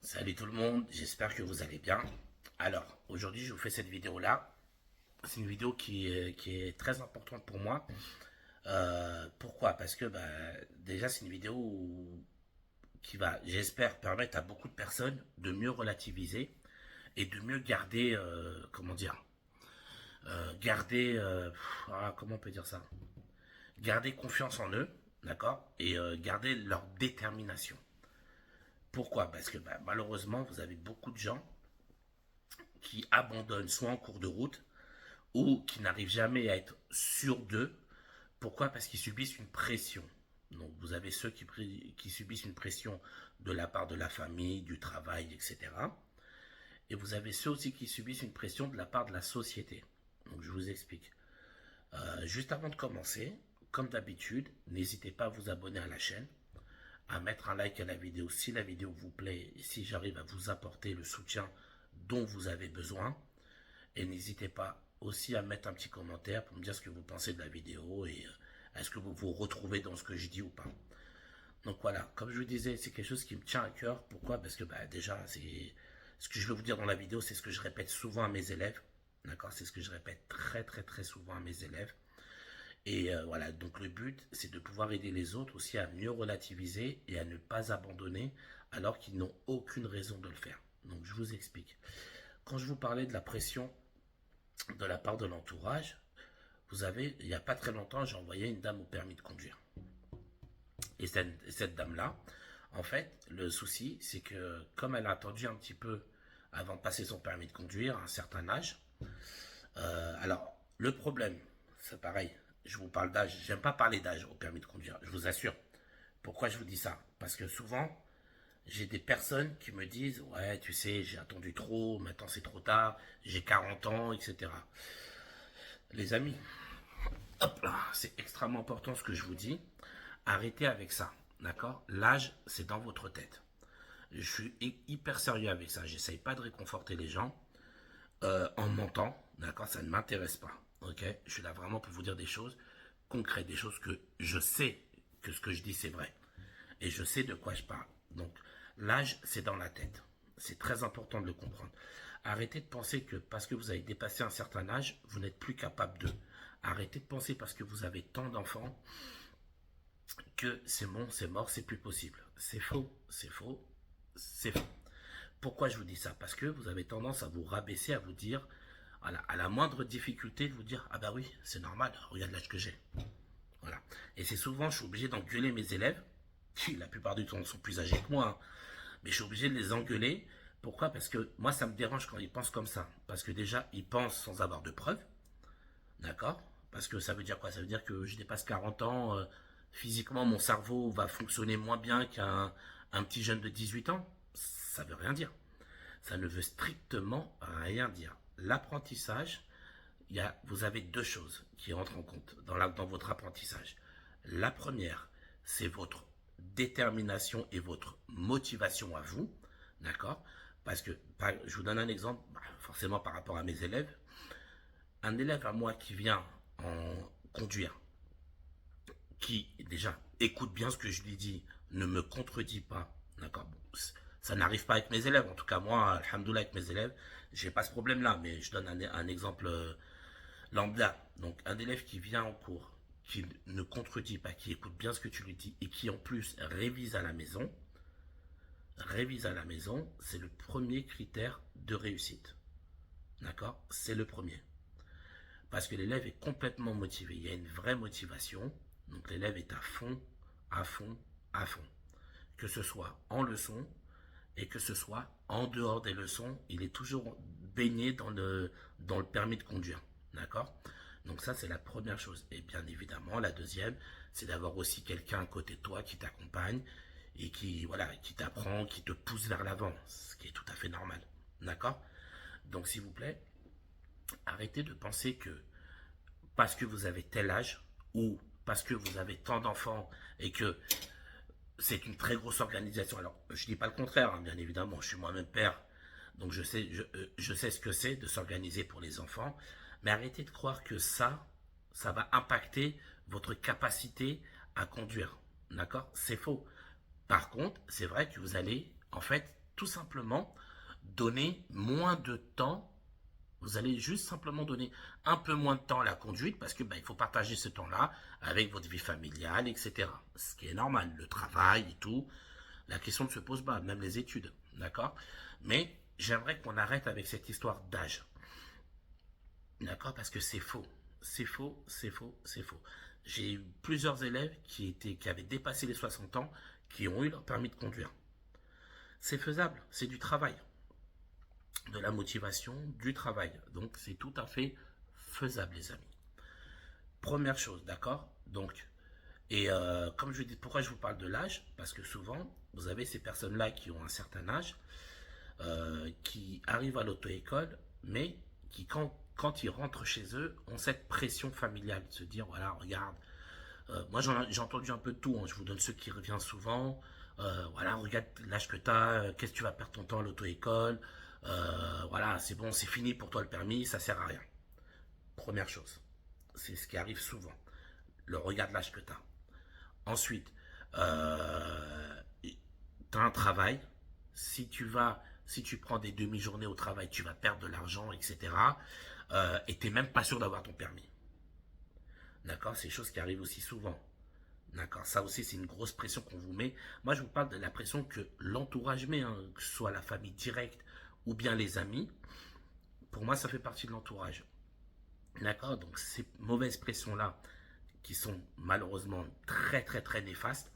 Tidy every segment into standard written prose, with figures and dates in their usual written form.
Salut tout le monde, j'espère que vous allez bien. Alors, aujourd'hui, je vous fais cette vidéo-là. C'est une vidéo qui est très importante pour moi. Pourquoi? Parce que déjà, c'est une vidéo qui va, j'espère, permettre à beaucoup de personnes de mieux relativiser et de mieux garder, comment dire, garder, comment on peut dire ça? Garder confiance en eux, d'accord? Et garder leur détermination. Pourquoi? Parce que malheureusement, vous avez beaucoup de gens qui abandonnent soit en cours de route ou qui n'arrivent jamais à être sûrs d'eux. Pourquoi? Parce qu'ils subissent une pression. Donc vous avez ceux qui subissent une pression de la part de la famille, du travail, etc. Et vous avez ceux aussi qui subissent une pression de la part de la société. Donc je vous explique. Juste avant de commencer, comme d'habitude, n'hésitez pas à vous abonner à la chaîne, à mettre un like à la vidéo si la vidéo vous plaît et si j'arrive à vous apporter le soutien dont vous avez besoin. Et n'hésitez pas aussi à mettre un petit commentaire pour me dire ce que vous pensez de la vidéo et est-ce que vous vous retrouvez dans ce que je dis ou pas. Donc voilà, comme je vous disais, c'est quelque chose qui me tient à cœur. Pourquoi? Parce que déjà, c'est ce que je vais vous dire dans la vidéo, c'est ce que je répète souvent à mes élèves. D'accord? C'est ce que je répète très très très souvent à mes élèves. Et voilà, donc le but, c'est de pouvoir aider les autres aussi à mieux relativiser et à ne pas abandonner alors qu'ils n'ont aucune raison de le faire. Donc je vous explique. Quand je vous parlais de la pression de la part de l'entourage, vous avez, il n'y a pas très longtemps, j'ai envoyé une dame au permis de conduire. Et cette dame-là, en fait, le souci, c'est que comme elle a attendu un petit peu avant de passer son permis de conduire, à un certain âge, alors, le problème, c'est pareil, je vous parle d'âge, j'aime pas parler d'âge au permis de conduire, je vous assure. Pourquoi je vous dis ça? Parce que souvent, j'ai des personnes qui me disent, ouais, tu sais, j'ai attendu trop, maintenant c'est trop tard, j'ai 40 ans, etc. Les amis, hop là, c'est extrêmement important ce que je vous dis. Arrêtez avec ça, d'accord? L'âge, c'est dans votre tête. Je suis hyper sérieux avec ça. J'essaye pas de réconforter les gens en mentant, d'accord? Ça ne m'intéresse pas, ok? Je suis là vraiment pour vous dire des choses concrètes, des choses que je sais que ce que je dis c'est vrai et je sais de quoi je parle. Donc, l'âge, c'est dans la tête. C'est très important de le comprendre. Arrêtez de penser que parce que vous avez dépassé un certain âge, vous n'êtes plus capable de. Arrêtez de penser parce que vous avez tant d'enfants que c'est bon, c'est mort, c'est plus possible. C'est faux, c'est faux, c'est faux. Pourquoi je vous dis ça? Parce que vous avez tendance à vous rabaisser, à vous dire, à la moindre difficulté, de vous dire, ah bah oui, c'est normal, regarde l'âge que j'ai. Voilà. Et c'est souvent, je suis obligé d'engueuler mes élèves, qui la plupart du temps sont plus âgés que moi, hein, mais je suis obligé de les engueuler. Pourquoi? Parce que moi, ça me dérange quand ils pensent comme ça. Parce que déjà, ils pensent sans avoir de preuves. D'accord? Parce que ça veut dire quoi? Ça veut dire que je dépasse 40 ans, physiquement, mon cerveau va fonctionner moins bien qu'un petit jeune de 18 ans. Ça veut rien dire. Ça ne veut strictement rien dire. L'apprentissage, vous avez deux choses qui entrent en compte dans votre apprentissage. La première, c'est votre détermination et votre motivation à vous, d'accord? Parce que, je vous donne un exemple, forcément par rapport à mes élèves. Un élève à moi qui vient en conduire, qui déjà écoute bien ce que je lui dis, ne me contredit pas, d'accord? Bon, ça n'arrive pas avec mes élèves, en tout cas moi, alhamdoulilah, avec mes élèves, j'ai pas ce problème-là, mais je donne un exemple lambda. Donc un élève qui vient en cours, qui ne contredit pas, qui écoute bien ce que tu lui dis et qui en plus révise à la maison, c'est le premier critère de réussite. D'accord? C'est le premier. Parce que l'élève est complètement motivé. Il y a une vraie motivation. Donc l'élève est à fond, à fond, à fond. Que ce soit en leçon et que ce soit en dehors des leçons, il est toujours baigné dans le permis de conduire. D'accord? Donc ça, c'est la première chose. Et bien évidemment, la deuxième, c'est d'avoir aussi quelqu'un à côté de toi qui t'accompagne et qui t'apprend, qui te pousse vers l'avant, ce qui est tout à fait normal. D'accord? Donc s'il vous plaît, arrêtez de penser que parce que vous avez tel âge ou parce que vous avez tant d'enfants et que c'est une très grosse organisation. Alors, je ne dis pas le contraire, hein, bien évidemment, je suis moi-même père, donc je sais ce que c'est de s'organiser pour les enfants, mais arrêtez de croire que ça va impacter votre capacité à conduire. D'accord? C'est faux. Par contre, c'est vrai que vous allez, en fait, tout simplement donner moins de temps. Vous allez juste simplement donner un peu moins de temps à la conduite parce que il faut partager ce temps-là avec votre vie familiale, etc. Ce qui est normal, le travail et tout. La question ne se pose pas, même les études, d'accord? Mais j'aimerais qu'on arrête avec cette histoire d'âge, d'accord? Parce que c'est faux, c'est faux, c'est faux, c'est faux. J'ai eu plusieurs élèves qui avaient dépassé les 60 ans, qui ont eu leur permis de conduire. C'est faisable, c'est du travail, de la motivation, du travail. Donc c'est tout à fait faisable, les amis. Première chose, d'accord? Donc, et comme je dis, pourquoi je vous parle de l'âge? Parce que souvent, vous avez ces personnes-là qui ont un certain âge, qui arrivent à l'auto-école, mais qui, quand ils rentrent chez eux, ont cette pression familiale de se dire, voilà, regarde, moi j'ai entendu un peu de tout, hein, je vous donne ceux qui reviennent souvent, voilà, regarde l'âge que tu as, qu'est-ce que tu vas perdre ton temps à l'auto-école, voilà, c'est bon, c'est fini pour toi le permis, ça sert à rien. Première chose, c'est ce qui arrive souvent, le regarde l'âge que tu as. Ensuite, tu as un travail. Si tu prends des demi-journées au travail, tu vas perdre de l'argent, etc. Et tu n'es même pas sûr d'avoir ton permis. D'accord? C'est des choses qui arrivent aussi souvent. D'accord? Ça aussi, c'est une grosse pression qu'on vous met. Moi, je vous parle de la pression que l'entourage met, hein, que ce soit la famille directe ou bien les amis. Pour moi, ça fait partie de l'entourage. D'accord? Donc, ces mauvaises pressions-là, qui sont malheureusement très, très, très néfastes,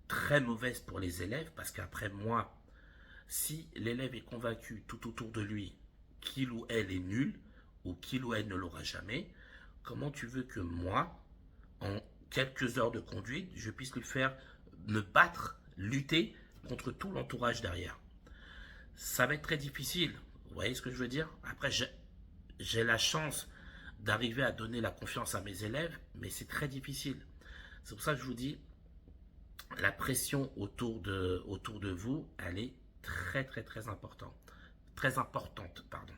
très mauvaises pour les élèves, parce qu'après moi, si l'élève est convaincu tout autour de lui qu'il ou elle est nul, ou qu'il ou elle ne l'aura jamais, comment tu veux que moi, en quelques heures de conduite, je puisse lui faire me battre, lutter contre tout l'entourage derrière? Ça va être très difficile. Vous voyez ce que je veux dire? Après, j'ai la chance d'arriver à donner la confiance à mes élèves, mais c'est très difficile. C'est pour ça que je vous dis, la pression autour de vous, elle est très très très importante. Très importante, pardon.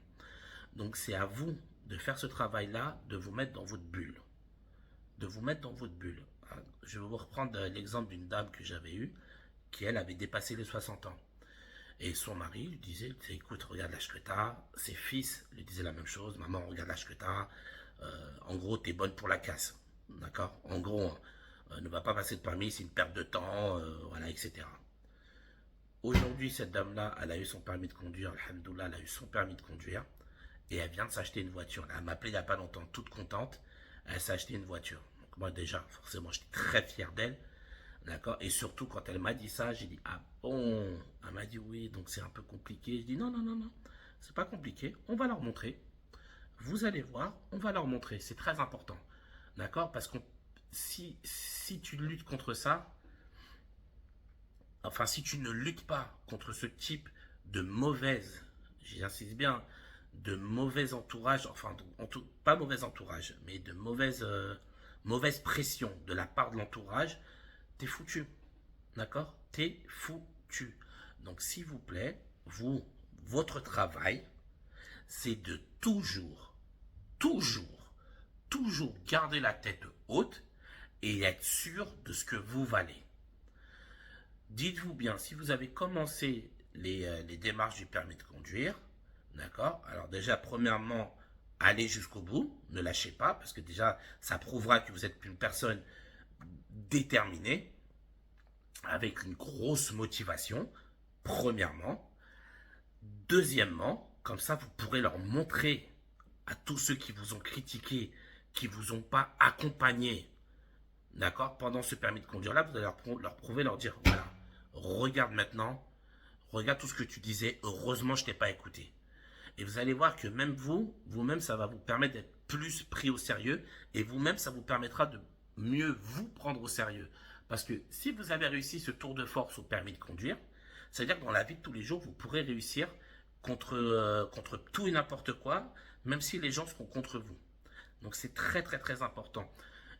Donc c'est à vous de faire ce travail-là, de vous mettre dans votre bulle. De vous mettre dans votre bulle. Je vais vous reprendre l'exemple d'une dame que j'avais eue, qui elle avait dépassé les 60 ans. Et son mari lui disait, écoute, regarde l'âge que t'as. Ses fils lui disaient la même chose, maman, regarde l'âge que t'as. En gros, t'es bonne pour la casse. D'accord? En gros, ne va pas passer de permis, c'est une perte de temps, voilà, etc. Aujourd'hui, cette dame-là, elle a eu son permis de conduire, alhamdoulilah, elle a eu son permis de conduire, et elle vient de s'acheter une voiture. Elle m'a appelé il n'y a pas longtemps, toute contente, elle s'est acheté une voiture. Donc moi déjà, forcément, j'étais très fier d'elle, d'accord? Et surtout, quand elle m'a dit ça, j'ai dit, ah bon? Elle m'a dit oui, donc c'est un peu compliqué. Je dis non, non, non, non, c'est pas compliqué, on va leur montrer. Vous allez voir, on va leur montrer, c'est très important, d'accord? Parce que si tu luttes contre ça, enfin, si tu ne luttes pas contre ce type de mauvaise, j'insiste bien, de mauvais entourage, enfin, pas mauvais entourage, mais de mauvaise pression de la part de l'entourage, t'es foutu. D'accord? T'es foutu. Donc, s'il vous plaît, votre travail, c'est de toujours, toujours, toujours garder la tête haute et être sûr de ce que vous valez. Dites-vous bien, si vous avez commencé les démarches du permis de conduire, d'accord? Alors déjà, premièrement, allez jusqu'au bout, ne lâchez pas, parce que déjà, ça prouvera que vous êtes une personne déterminée, avec une grosse motivation, premièrement. Deuxièmement, comme ça, vous pourrez leur montrer à tous ceux qui vous ont critiqué, qui ne vous ont pas accompagné, d'accord, pendant ce permis de conduire-là, vous allez leur prouver, leur dire, voilà, regarde maintenant, regarde tout ce que tu disais, heureusement je t'ai pas écouté. Et vous allez voir que même vous-même, ça va vous permettre d'être plus pris au sérieux, et vous-même, ça vous permettra de mieux vous prendre au sérieux. Parce que si vous avez réussi ce tour de force au permis de conduire, c'est-à-dire que dans la vie de tous les jours, vous pourrez réussir contre tout et n'importe quoi, même si les gens seront contre vous. Donc c'est très très très important.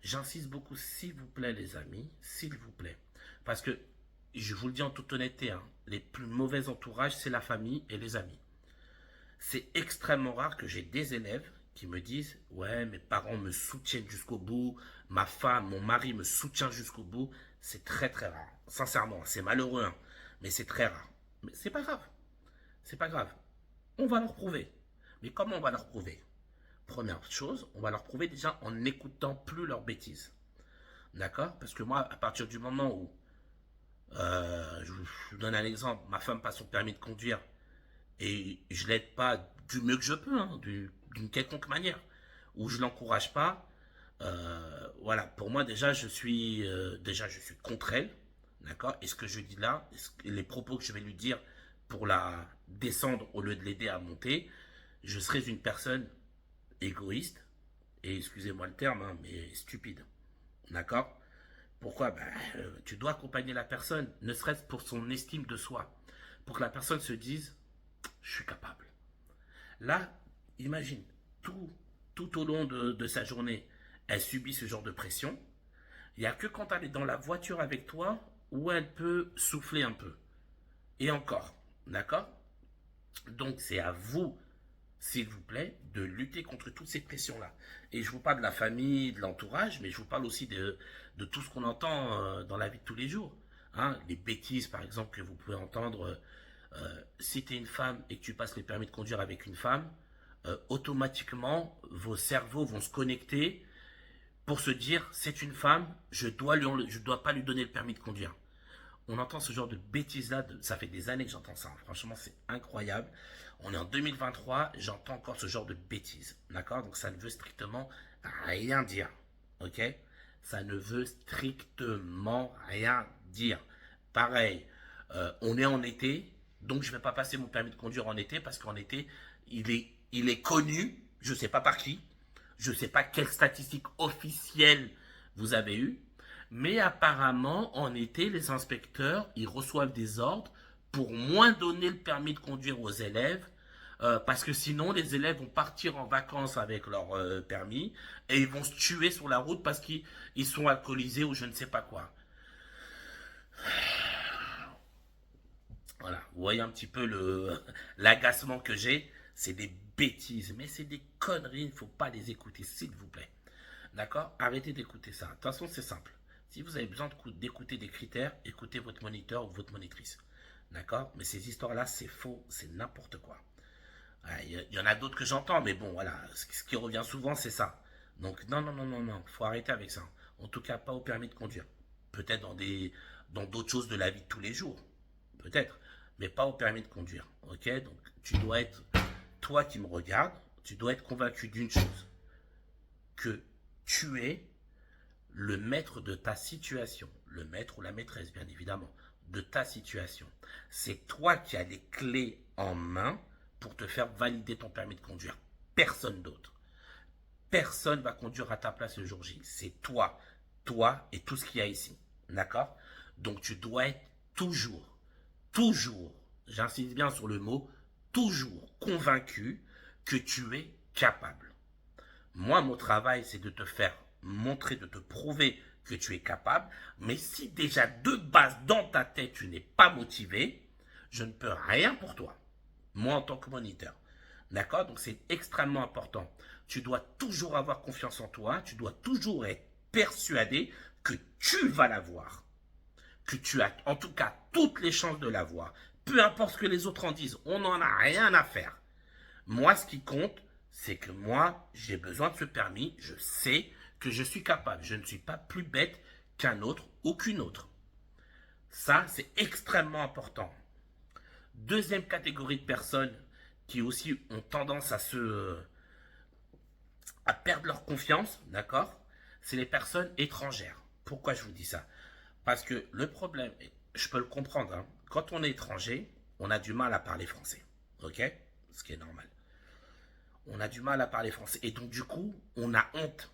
J'insiste beaucoup, s'il vous plaît les amis, s'il vous plaît. Parce que, je vous le dis en toute honnêteté, hein, les plus mauvais entourages, c'est la famille et les amis. C'est extrêmement rare que j'ai des élèves qui me disent « Ouais, mes parents me soutiennent jusqu'au bout, ma femme, mon mari me soutient jusqu'au bout. » C'est très très rare. Sincèrement, c'est malheureux, hein, mais c'est très rare. Mais c'est pas grave. c'est pas grave. On va leur prouver. Mais comment on va leur prouver? Première chose, on va leur prouver déjà en n'écoutant plus leurs bêtises. D'accord? Parce que moi, à partir du moment où, je vous donne un exemple, ma femme passe son permis de conduire et je l'aide pas du mieux que je peux, hein, d'une quelconque manière, ou je l'encourage pas, voilà, pour moi déjà je suis contre elle, d'accord? Et ce que je dis là, les propos que je vais lui dire pour la descendre au lieu de l'aider à monter, je serais une personne égoïste et excusez-moi le terme, hein, mais stupide, d'accord? Pourquoi? Ben, tu dois accompagner la personne, ne serait-ce pour son estime de soi, pour que la personne se dise, je suis capable. Là, imagine, tout au long de sa journée, elle subit ce genre de pression. Il n'y a que quand elle est dans la voiture avec toi où elle peut souffler un peu. Et encore, d'accord? Donc c'est à vous, s'il vous plaît, de lutter contre toutes ces pressions-là. Et je vous parle de la famille, de l'entourage, mais je vous parle aussi de tout ce qu'on entend dans la vie de tous les jours. Hein, les bêtises, par exemple, que vous pouvez entendre. Si tu es une femme et que tu passes le permis de conduire avec une femme, automatiquement, vos cerveaux vont se connecter pour se dire, c'est une femme, je dois pas lui donner le permis de conduire. On entend ce genre de bêtises-là, ça fait des années que j'entends ça. Franchement, c'est incroyable. On est en 2023, j'entends encore ce genre de bêtises. D'accord? Donc ça ne veut strictement rien dire. Ok? Ça ne veut strictement rien dire. Pareil, on est en été, donc je ne vais pas passer mon permis de conduire en été parce qu'en été, il est connu, je ne sais pas par qui, je ne sais pas quelles statistiques officielles vous avez eues, mais apparemment, en été, les inspecteurs, ils reçoivent des ordres pour moins donner le permis de conduire aux élèves, parce que sinon, les élèves vont partir en vacances avec leur permis et ils vont se tuer sur la route parce qu'ils sont alcoolisés ou je ne sais pas quoi. Voilà, vous voyez un petit peu l'agacement que j'ai. C'est des bêtises, mais c'est des conneries, il ne faut pas les écouter, s'il vous plaît. D'accord? Arrêtez d'écouter ça. De toute façon, c'est simple. Si vous avez besoin d'écouter des critères, écoutez votre moniteur ou votre monitrice. D'accord? Mais ces histoires-là, c'est faux, c'est n'importe quoi. Il y en a d'autres que j'entends, mais bon, voilà. Ce qui revient souvent, c'est ça. Donc, non, non, non, non, non. Faut arrêter avec ça. En tout cas, pas au permis de conduire. Peut-être dans d'autres choses de la vie de tous les jours. Peut-être. Mais pas au permis de conduire. Ok? Donc, tu dois être, toi qui me regardes, tu dois être convaincu d'une chose. Que tu es le maître de ta situation, le maître ou la maîtresse bien évidemment, de ta situation. C'est toi qui as les clés en main pour te faire valider ton permis de conduire. Personne d'autre. Personne va conduire à ta place le jour J. C'est toi, toi et tout ce qu'il y a ici. D'accord? Donc tu dois être toujours, j'insiste bien sur le mot, toujours convaincu que tu es capable. Moi, mon travail, c'est de te faire montrer, de te prouver que tu es capable. Mais si déjà de base, dans ta tête, tu n'es pas motivé, je ne peux rien pour toi. Moi, en tant que moniteur. D'accord? Donc, c'est extrêmement important. Tu dois toujours avoir confiance en toi. Tu dois toujours être persuadé que tu vas l'avoir. Que tu as, en tout cas, toutes les chances de l'avoir. Peu importe ce que les autres en disent. On n'en a rien à faire. Moi, ce qui compte, c'est que moi, j'ai besoin de ce permis, je sais que je suis capable. Je ne suis pas plus bête qu'un autre ou qu'une autre. Ça, c'est extrêmement important. Deuxième catégorie de personnes qui aussi ont tendance à perdre leur confiance, d'accord? C'est les personnes étrangères. Pourquoi je vous dis ça? Parce que le problème, je peux le comprendre, hein, quand on est étranger, on a du mal à parler français, ok? Ce qui est normal. On a du mal à parler français. Et donc, du coup, on a honte.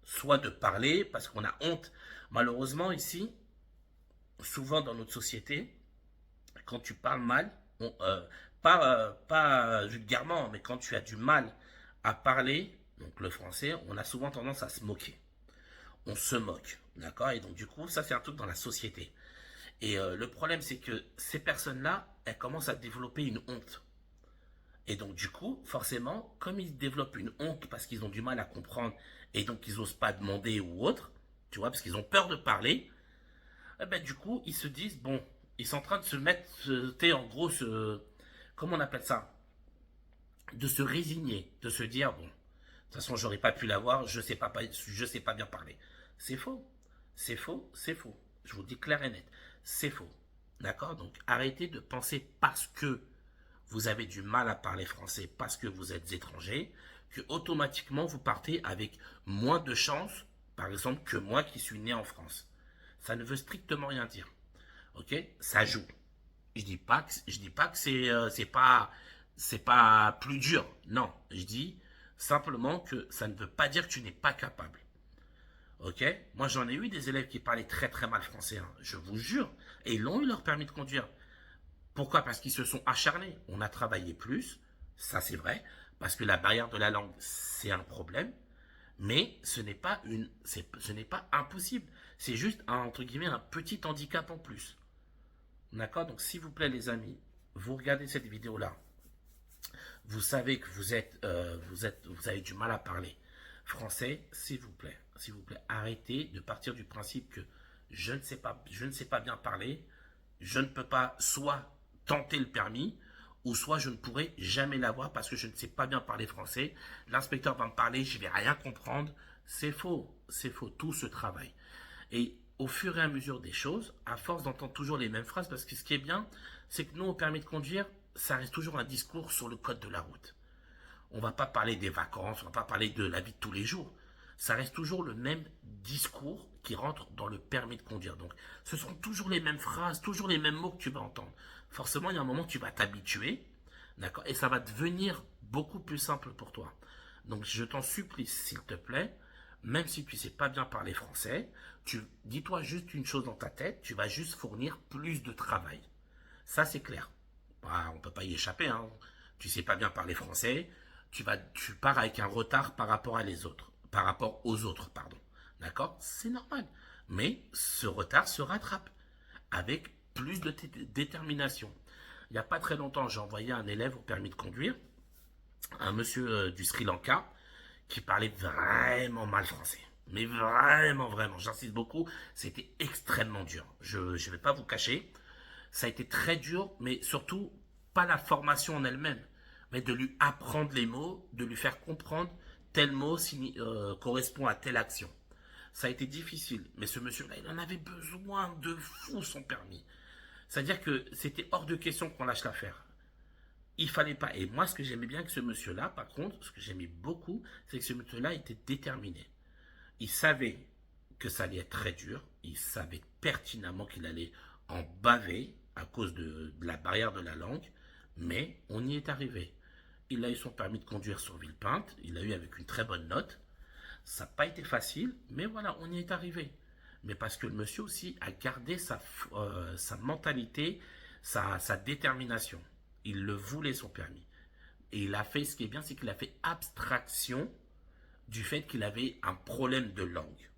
Soit de parler, parce qu'on a honte. Malheureusement, ici, souvent dans notre société, quand tu parles mal, pas vulgairement, mais quand tu as du mal à parler, donc le français, on a souvent tendance à se moquer. On se moque, d'accord? Et donc, du coup, ça, c'est un truc dans la société. Et le problème, c'est que ces personnes-là, elles commencent à développer une honte. Et donc, du coup, forcément, comme ils développent une honte parce qu'ils ont du mal à comprendre et donc ils n'osent pas demander ou autre, tu vois, parce qu'ils ont peur de parler, eh ben, du coup, ils se disent, bon, ils sont en train de se mettre, en gros, comment on appelle ça? De se résigner, de se dire, bon, de toute façon, j'aurais pas pu l'avoir, je sais pas bien parler. C'est faux. C'est faux, c'est faux. Je vous dis clair et net. C'est faux. D'accord? Donc, arrêtez de penser parce que vous avez du mal à parler français, parce que vous êtes étranger, que automatiquement vous partez avec moins de chances, par exemple, que moi qui suis né en France. Ça ne veut strictement rien dire. Ok? Ça joue. Je dis pas que c'est pas plus dur. Non, je dis simplement que ça ne veut pas dire que tu n'es pas capable. Ok? Moi, j'en ai eu des élèves qui parlaient très très mal français, hein, je vous jure, et ils ont eu leur permis de conduire. Pourquoi? Parce qu'ils se sont acharnés. On a travaillé plus, ça c'est vrai, parce que la barrière de la langue, c'est un problème, mais ce n'est pas impossible. C'est juste entre guillemets un petit handicap en plus. D'accord? Donc, s'il vous plaît, les amis, vous regardez cette vidéo-là. Vous savez que vous avez du mal à parler français. S'il vous plaît, arrêtez de partir du principe que je ne sais pas bien parler. Je ne peux pas soit tenter le permis, ou soit je ne pourrai jamais l'avoir parce que je ne sais pas bien parler français. L'inspecteur va me parler, je ne vais rien comprendre. C'est faux, tout ce travail. Et au fur et à mesure des choses, à force d'entendre toujours les mêmes phrases, parce que ce qui est bien, c'est que nous, au permis de conduire, ça reste toujours un discours sur le code de la route. On ne va pas parler des vacances, on ne va pas parler de la vie de tous les jours. Ça reste toujours le même discours qui rentre dans le permis de conduire. Donc, ce sont toujours les mêmes phrases, toujours les mêmes mots que tu vas entendre. Forcément, il y a un moment où tu vas t'habituer, d'accord, et ça va devenir beaucoup plus simple pour toi. Donc, je t'en supplie, s'il te plaît, même si tu ne sais pas bien parler français, dis-toi juste une chose dans ta tête, tu vas juste fournir plus de travail. Ça, c'est clair. Bah, on ne peut pas y échapper, hein. Tu ne sais pas bien parler français, tu pars avec un retard par rapport par rapport aux autres, pardon. D'accord? C'est normal. Mais ce retard se rattrape avec plus de détermination. Il n'y a pas très longtemps, j'ai envoyé un élève au permis de conduire, un monsieur du Sri Lanka, qui parlait vraiment mal français. Mais vraiment, vraiment, j'insiste beaucoup, c'était extrêmement dur. Je ne vais pas vous cacher, ça a été très dur, mais surtout, pas la formation en elle-même, mais de lui apprendre les mots, de lui faire comprendre tel mot correspond à telle action. Ça a été difficile, mais ce monsieur-là, il en avait besoin de fou son permis. C'est-à-dire que c'était hors de question qu'on lâche l'affaire. Il fallait pas. Et moi, ce que j'aimais bien avec ce monsieur-là, par contre, ce que j'aimais beaucoup, c'est que ce monsieur-là était déterminé. Il savait que ça allait être très dur. Il savait pertinemment qu'il allait en baver à cause de la barrière de la langue. Mais on y est arrivé. Il a eu son permis de conduire sur Villepinte. Il l'a eu avec une très bonne note. Ça n'a pas été facile, mais voilà, on y est arrivé. Mais parce que le monsieur aussi a gardé sa mentalité, sa détermination. Il le voulait son permis. Et il a fait, ce qui est bien, c'est qu'il a fait abstraction du fait qu'il avait un problème de langue.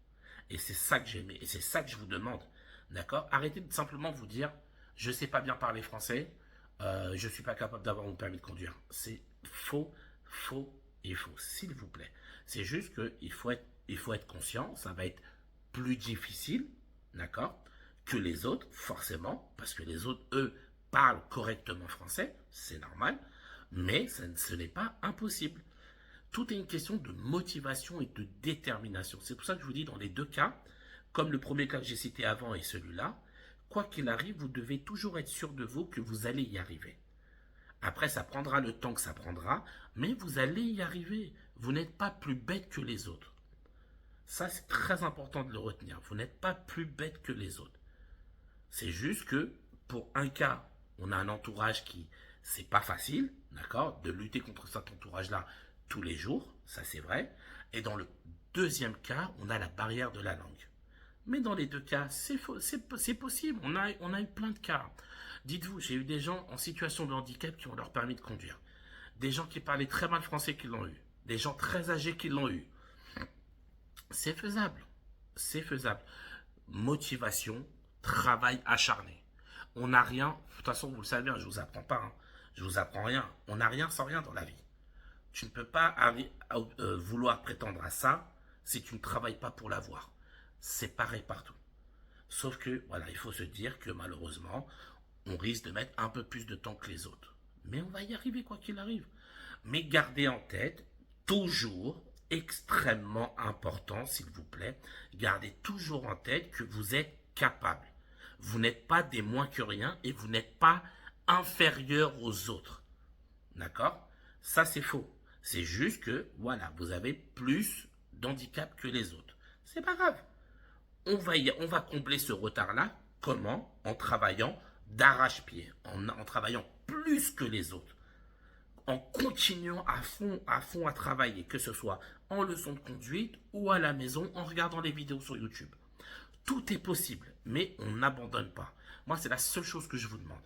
Et c'est ça que j'aimais. Et c'est ça que je vous demande. D'accord? Arrêtez de simplement vous dire, je ne sais pas bien parler français, je ne suis pas capable d'avoir mon permis de conduire. C'est faux, faux et faux, s'il vous plaît. C'est juste qu'il faut être conscient, ça va être plus difficile, d'accord, que les autres, forcément, parce que les autres, eux, parlent correctement français, c'est normal, mais ce n'est pas impossible. Tout est une question de motivation et de détermination. C'est pour ça que je vous dis, dans les deux cas, comme le premier cas que j'ai cité avant et celui-là, quoi qu'il arrive, vous devez toujours être sûr de vous que vous allez y arriver. Après, ça prendra le temps que ça prendra, mais vous allez y arriver. Vous n'êtes pas plus bête que les autres. Ça, c'est très important de le retenir. Vous n'êtes pas plus bête que les autres. C'est juste que, pour un cas, on a un entourage qui, c'est pas facile, d'accord, de lutter contre cet entourage-là tous les jours, ça c'est vrai. Et dans le deuxième cas, on a la barrière de la langue. Mais dans les deux cas, c'est possible. On a eu plein de cas. Dites-vous, j'ai eu des gens en situation de handicap qui ont leur permis de conduire. Des gens qui parlaient très mal français qui l'ont eu. Des gens très âgés qui l'ont eu. C'est faisable. C'est faisable. Motivation, travail acharné. On n'a rien. De toute façon, vous le savez, je ne vous apprends pas. Hein. Je ne vous apprends rien. On n'a rien sans rien dans la vie. Tu ne peux pas vouloir prétendre à ça si tu ne travailles pas pour l'avoir. C'est pareil partout. Sauf que, voilà, il faut se dire que malheureusement, on risque de mettre un peu plus de temps que les autres. Mais on va y arriver quoi qu'il arrive. Mais gardez en tête, toujours, extrêmement important, s'il vous plaît, gardez toujours en tête que vous êtes capable. Vous n'êtes pas des moins que rien et vous n'êtes pas inférieur aux autres. D'accord? Ça, c'est faux. C'est juste que, voilà, vous avez plus d'handicap que les autres. C'est pas grave. On va combler ce retard-là. Comment? En travaillant d'arrache-pied, en travaillant plus que les autres, en continuant à fond à travailler, que ce soit en leçon de conduite ou à la maison en regardant les vidéos sur YouTube. Tout est possible, mais on n'abandonne pas. Moi, c'est la seule chose que je vous demande.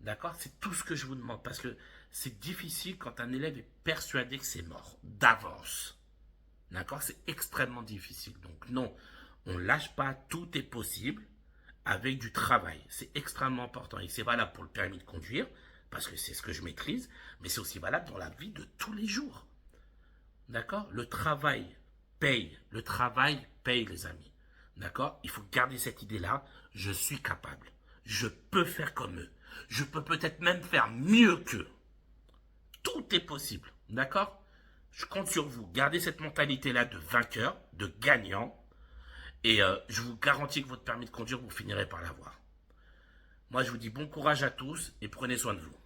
D'accord? C'est tout ce que je vous demande, parce que c'est difficile quand un élève est persuadé que c'est mort, d'avance. D'accord? C'est extrêmement difficile. Donc non, on ne lâche pas, tout est possible avec du travail. C'est extrêmement important. Et c'est valable pour le permis de conduire, parce que c'est ce que je maîtrise, mais c'est aussi valable dans la vie de tous les jours. D'accord? Le travail paye. Le travail paye, les amis. D'accord? Il faut garder cette idée-là. Je suis capable. Je peux faire comme eux. Je peux peut-être même faire mieux qu'eux. Tout est possible. D'accord? Je compte sur vous. Gardez cette mentalité-là de vainqueur, de gagnant. Et je vous garantis que votre permis de conduire, vous finirez par l'avoir. Moi, je vous dis bon courage à tous et prenez soin de vous.